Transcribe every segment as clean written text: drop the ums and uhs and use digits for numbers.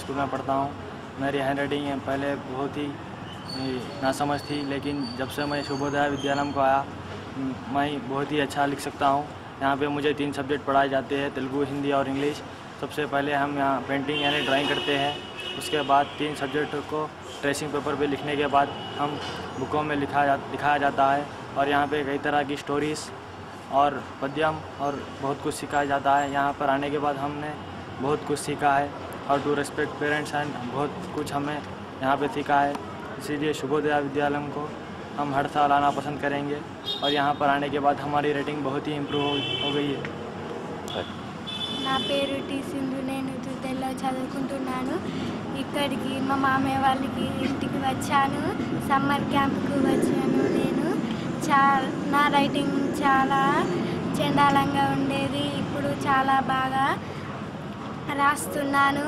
School में पढ़ता हूँ। मेरी हैंड राइटिंग पहले बहुत ही नासमझ थी, लेकिन जब से मैं शुभोदय विद्यालय को आया मैं बहुत ही अच्छा लिख सकता हूँ। यहाँ पे मुझे 3 सब्जेक्ट पढ़ाए जाते हैं, तेलुगु, हिंदी और इंग्लिश। सबसे पहले हम यहाँ पेंटिंग यानी ड्राइंग करते हैं। उसके बाद 3 सब्जेक्ट को ट्रेसिंग पेपर पे लिखने के बाद हम बुकों में दिखाया जाता है। और यहाँ पे कई तरह की स्टोरीज़ और पद्यम और बहुत कुछ सिखाया जाता है। यहाँ पर आने के बाद हमने बहुत कुछ सीखा है और टू रेस्पेक्ट पेरेंट्स एंड बहुत कुछ हमें यहाँ पे सीखा है। इसीलिए शुभोदय विद्यालय को हम हर साल आना पसंद करेंगे और यहाँ पर आने के बाद हमारी रेटिंग बहुत ही इम्प्रूव हो गई है। నా పేరు టి సింధు, నేను తుద్దెల్లో చదువుకుంటున్నాను. ఇక్కడికి మా మామయ్య వాళ్ళకి ఇంటికి వచ్చాను, సమ్మర్ క్యాంప్కు వచ్చాను. నేను నా రైటింగ్ చాలా చండాలంగా ఉండేది, ఇప్పుడు చాలా బాగా రాస్తున్నాను.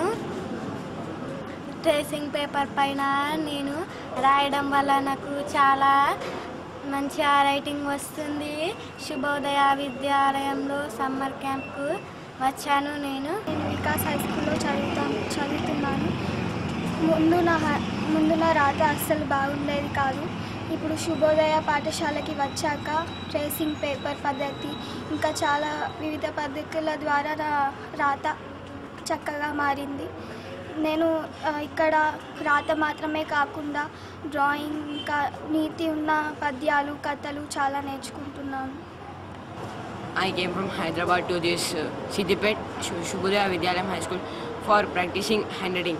ట్రేసింగ్ పేపర్ పైన నేను రాయడం వల్ల నాకు చాలా మంచిగా రైటింగ్ వస్తుంది. శుభోదయ విద్యాలయంలో సమ్మర్ క్యాంప్కు వచ్చాను. నేను వికాస్ హై స్కూల్లో చదువుతున్నాను. ముందు నా రాత అస్సలు బాగుండేది కాదు. ఇప్పుడు శుభోదయ పాఠశాలకి వచ్చాక ట్రేసింగ్ పేపర్ పద్ధతి ఇంకా చాలా వివిధ పద్ధతుల ద్వారా నా రాత చక్కగా మారింది. నేను ఇక్కడ రాత మాత్రమే కాకుండా డ్రాయింగ్, ఇంకా నీతి ఉన్న పద్యాలు, కథలు చాలా నేర్చుకుంటున్నాను. I came from Hyderabad to this Siddipet Shubhodaya Vidyalayam High School for practicing handwriting.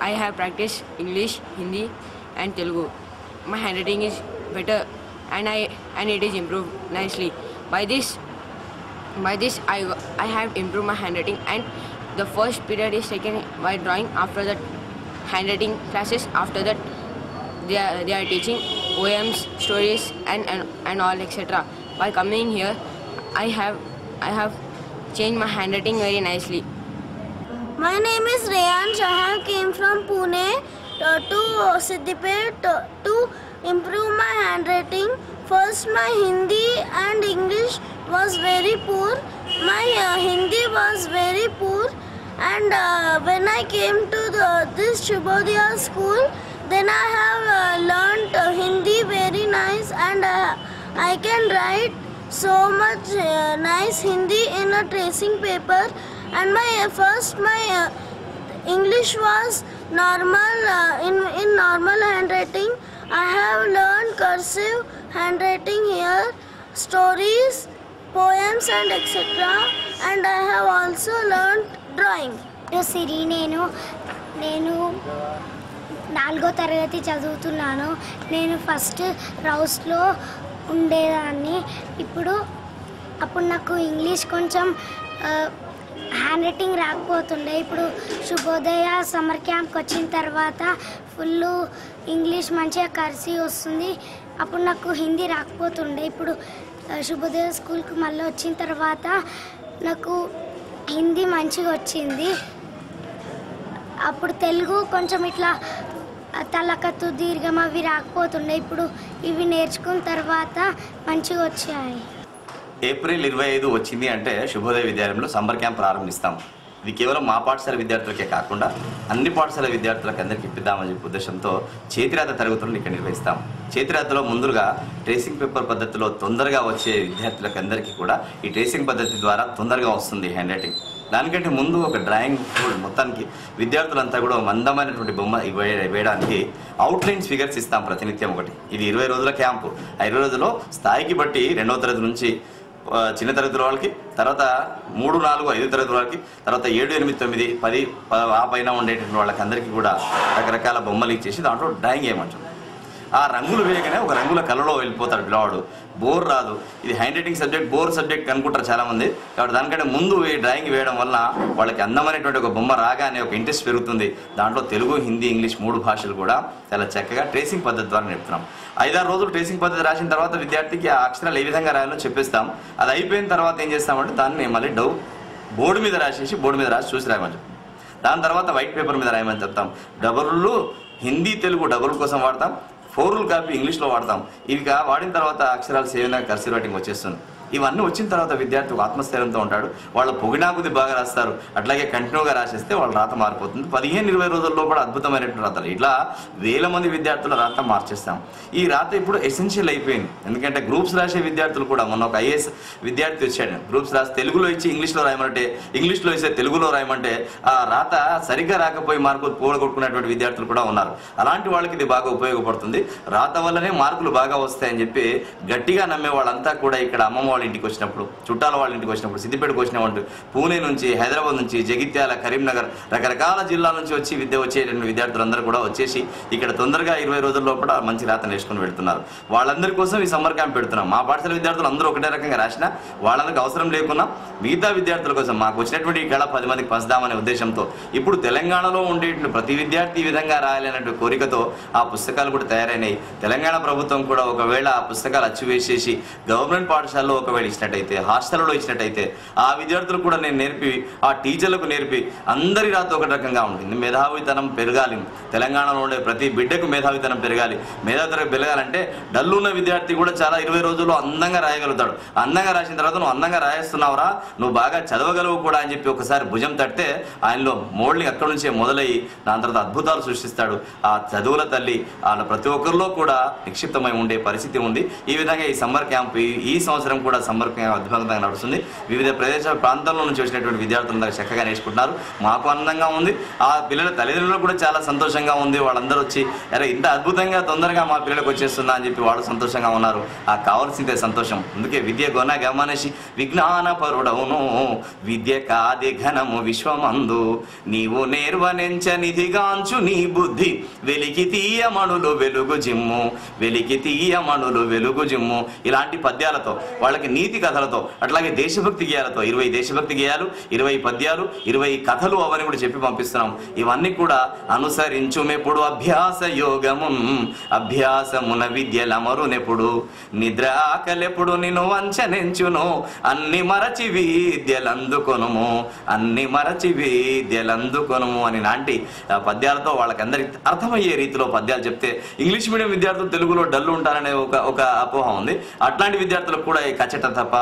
I have practiced English, Hindi and Telugu. My handwriting is better and it is improved nicely. By this I have improved my handwriting, and the first period is taken by drawing. After that, handwriting classes. After that, they are teaching poems, stories and all etc. By coming here, I have changed my handwriting very nicely. My name is Rayan. I came from Pune to Siddipet to improve my handwriting. First, my Hindi and English was very poor. My Hindi was very poor, and when I came to this Shubhodaya school, then I have learnt Hindi very nice, and I can write so much nice Hindi in a tracing paper. And my English was normal, in normal handwriting. I have learned cursive handwriting here, stories, poems and etc. And I have also learned drawing. సిరి, నేను 4వ తరగతి చదువుతున్నాను. నేను first రౌస్లో ఉండేదాన్ని. అప్పుడు నాకు English కొంచెం hand writing రాకపోతుండే. ఇప్పుడు శుభోదయ సమ్మర్ క్యాంప్కి వచ్చిన తర్వాత ఫుల్ ఇంగ్లీష్ మంచిగా కర్సీ వస్తుంది. అప్పుడు నాకు హిందీ రాకపోతుండే. ఇప్పుడు శుభోదయ స్కూల్కి మళ్ళీ వచ్చిన తర్వాత నాకు హిందీ మంచిగా వచ్చింది. అప్పుడు తెలుగు కొంచెం ఇట్లా తలకత్తు, దీర్ఘం అవి రాకపోతుండే. ఇప్పుడు ఇవి నేర్చుకున్న తర్వాత మంచిగా వచ్చాయి. ఏప్రిల్ 25 వచ్చింది అంటే శుభోదయ విద్యాలయంలో సమ్మర్ క్యాంప్ ప్రారంభిస్తాం. ఇది కేవలం మా పాఠశాల విద్యార్థులకే కాకుండా అన్ని పాఠశాల విద్యార్థులకు అందరికీ ఇప్పిద్దామని చెప్పే ఉద్దేశంతో చేతిరాత తరగతులను ఇక్కడ నిర్వహిస్తాం. చేతిరాతలో ముందుగా ట్రేసింగ్ పేపర్ పద్ధతిలో తొందరగా వచ్చే విద్యార్థులకు అందరికీ కూడా ఈ ట్రేసింగ్ పద్ధతి ద్వారా తొందరగా వస్తుంది హ్యాండ్ రైటింగ్. దానికంటే ముందు ఒక డ్రాయింగ్ మొత్తానికి విద్యార్థులంతా కూడా మందమైనటువంటి బొమ్మ వేయడానికి అవుట్లైన్స్ ఫిగర్స్ ఇస్తాం ప్రతినిత్యం ఒకటి. ఇది 20 రోజుల క్యాంపు. ఆ 20 రోజుల్లో స్థాయికి బట్టి 2వ తరగతి నుంచి చిన్న తరగతుల వాళ్ళకి, తర్వాత 3, 4, 5 తరగతుల వాళ్ళకి, తర్వాత 7, 8, 9, 10 ఆ పైన ఉండేటువంటి వాళ్ళకి అందరికీ కూడా రకరకాల బొమ్మలు ఇచ్చేసి దాంట్లో డ్రాయింగ్ వేయమంటాం. ఆ రంగులు వేయగానే ఒక రంగుల కళలో వెళ్ళిపోతాడు పిల్లవాడు. బోర్ రాదు. ఇది hand writing subject bore subject అనుకుంటారు చాలామంది. కాబట్టి దానికంటే ముందు డ్రాయింగ్ వేయడం వల్ల వాళ్ళకి అందమైనటువంటి ఒక బొమ్మ రాగానే ఒక ఇంట్రెస్ట్ పెరుగుతుంది. దాంట్లో తెలుగు, హిందీ, ఇంగ్లీష్ 3 భాషలు కూడా చాలా చక్కగా ట్రేసింగ్ పద్ధతి ద్వారా నేర్పుతున్నాం. 5-6 రోజులు ట్రేసింగ్ పద్ధతి రాసిన తర్వాత విద్యార్థికి ఆ అక్షరాలు ఏ విధంగా రాయాలో చెప్పేస్తాం. అది అయిపోయిన తర్వాత ఏం చేస్తామంటే దాన్ని మళ్ళీ బోర్డు మీద రాసేసి చూసి రాయమని చెప్తాం. దాని తర్వాత వైట్ పేపర్ మీద రాయమని చెప్తాం. డబుల్లు హిందీ, తెలుగు డబుల్ కోసం వాడతాం. 4 రూల్ కాపీ ఇంగ్లీష్లో వాడతాం. ఇవి వాడిన తర్వాత అక్షరాలు సేవ్ కర్సివ్ రైటింగ్ వచ్చేస్తుంది. ఇవన్నీ వచ్చిన తర్వాత విద్యార్థి ఒక ఆత్మస్థైర్యంతో ఉంటాడు. వాళ్ళు పొగిడాకుది బాగా రాస్తారు, అట్లాగే కంటిన్యూగా రాసేస్తే వాళ్ళ రాత మారిపోతుంది. 15-20 రోజుల్లో కూడా అద్భుతమైనటువంటి రాతలు. ఇట్లా వేల మంది విద్యార్థుల రాత మార్చేస్తాం. ఈ రాత ఇప్పుడు ఎసెన్షియల్ అయిపోయింది. ఎందుకంటే గ్రూప్స్ రాసే విద్యార్థులు కూడా, మొన్న ఒక ఐఏఎస్ విద్యార్థి వచ్చాడు, గ్రూప్స్ రాసి తెలుగులో ఇచ్చి ఇంగ్లీష్లో రాయమంటే, ఇంగ్లీష్లో ఇస్తే తెలుగులో రాయమంటే ఆ రాత సరిగ్గా రాకపోయి మార్కులు పోగొట్టుకున్నటువంటి విద్యార్థులు కూడా ఉన్నారు. అలాంటి వాళ్ళకి ఇది బాగా ఉపయోగపడుతుంది. రాత వల్లనే మార్కులు బాగా వస్తాయని చెప్పి గట్టిగా నమ్మే వాళ్ళంతా కూడా ఇక్కడ అమ్మమ్మ వాళ్ళ ఇంటికి వచ్చినప్పుడు, చుట్టాల వాళ్ళ ఇంటికి వచ్చినప్పుడు, సిద్దిపేటకు వచ్చినప్పుడు, పూణే నుంచి, హైదరాబాద్ నుంచి, జగిత్యాల, కరీంనగర్, రకరకాల జిల్లాల నుంచి వచ్చేటువంటి విద్యార్థులందరూ కూడా వచ్చేసి ఇక్కడ తొందరగా 20 రోజుల్లో కూడా మంచి రాత నేర్చుకుని వెళ్తున్నారు. వాళ్ళందరి కోసం ఈ సమ్మర్ క్యాంప్ పెడుతున్నాం. మా పాఠశాల విద్యార్థులు అందరూ ఒకటే రకంగా రాసినా వాళ్ళందరికీ అవసరం లేకున్నా మిగతా విద్యార్థుల కోసం మాకు వచ్చినటువంటి ఈ కళ 10 మందికి పంచుదామనే ఉద్దేశంతో ఇప్పుడు తెలంగాణలో ఉండేటువంటి ప్రతి విద్యార్థి ఈ విధంగా రాయాలనే కోరికతో ఆ పుస్తకాలు కూడా తయారైనాయి. తెలంగాణ ప్రభుత్వం కూడా ఒకవేళ ఆ పుస్తకాలు అచ్చువేసేసి గవర్నమెంట్ పాఠశాలలో ఒకవేళ ఇచ్చినట్టయితే, హాస్టల్లో ఇచ్చినట్టయితే ఆ విద్యార్థులు కూడా నేను నేర్పి, ఆ టీచర్లకు నేర్పి అందరి రాత ఒక రకంగా ఉంటుంది. మేధావితనం పెరగాలి. తెలంగాణలో ఉండే ప్రతి బిడ్డకు మేధావితనం పెరగాలి. మేధావితనం పెరగాలంటే డల్లున్న విద్యార్థి కూడా చాలా 20 రోజుల్లో అందంగా రాయగలుగుతాడు. అందంగా రాసిన తర్వాత నువ్వు అందంగా రాయేస్తున్నావురా, నువ్వు బాగా చదవగలవు కూడా అని చెప్పి ఒకసారి భుజం తడితే ఆయనలో మోడలింగ్ అక్కడి నుంచే మొదలయ్యి దాని తర్వాత అద్భుతాలు సృష్టిస్తాడు. ఆ చదువుల తల్లి వాళ్ళ ప్రతి ఒక్కరిలో కూడా నిక్షిప్తమై ఉండే పరిస్థితి ఉంది. ఈ విధంగా ఈ సమ్మర్ క్యాంప్ ఈ సంవత్సరం కూడా సమ్మర్ క్యాంప్ అద్భుతంగా నడుస్తుంది. వివిధ ప్రాంతాల్లో నుంచి వచ్చినటువంటి విద్యార్థులందరూ చక్కగా నేర్చుకుంటున్నారు. మాకు ఆనందంగా ఉంది, ఆ పిల్లల తల్లిదండ్రులకు కూడా చాలా సంతోషంగా ఉంది. వాళ్ళందరూ వచ్చి అరే ఇంత అద్భుతంగా తొందరగా మా పిల్లలకు వచ్చేస్తున్నా అని చెప్పి వాళ్ళు సంతోషంగా ఉన్నారు. ఆ కావాల్సిందే సంతోషం. అందుకే విద్య గొన గమనిషి విజ్ఞాన పరుడవును, విద్య కాది ఘనము విశ్వమందు, నీవు నేర్వనెంచ నిధిగాంచు నీ బుద్ధి, వెలికి తీయమణులు వెలుగు జిమ్ము, వెలికి తీయమణులు వెలుగు జిమ్ము. ఇలాంటి పద్యాలతో, వాళ్ళకి నీతి కథలతో, అట్లాగే దేశభక్తి గేయాలతో 20 దేశభక్తి గేయాలు, 20 పద్యాలు, 20 కథలు అవన్నీ కూడా చెప్పి పంపిస్తున్నాం. ఇవన్నీ కూడా అనుసరించుమెప్పుడు అభ్యాస యోగమున్, అభ్యాసమున విద్యలమరునెప్పుడు, నిద్ర ఆకలెప్పుడు నిన్ను వంచనెంచును, అన్ని మరచి విద్యలందుకొనుము, అన్ని మరచి విద్యలందుకొనుము అని లాంటి పద్యాలతో వాళ్ళకందరికి అర్థమయ్యే రీతిలో పద్యాలు చెప్తే ఇంగ్లీష్ మీడియం విద్యార్థులు తెలుగులో డల్లు ఉంటారనే ఒక అపోహ ఉంది. అట్లాంటి విద్యార్థులకు కూడా ఈ కచట తప్ప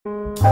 you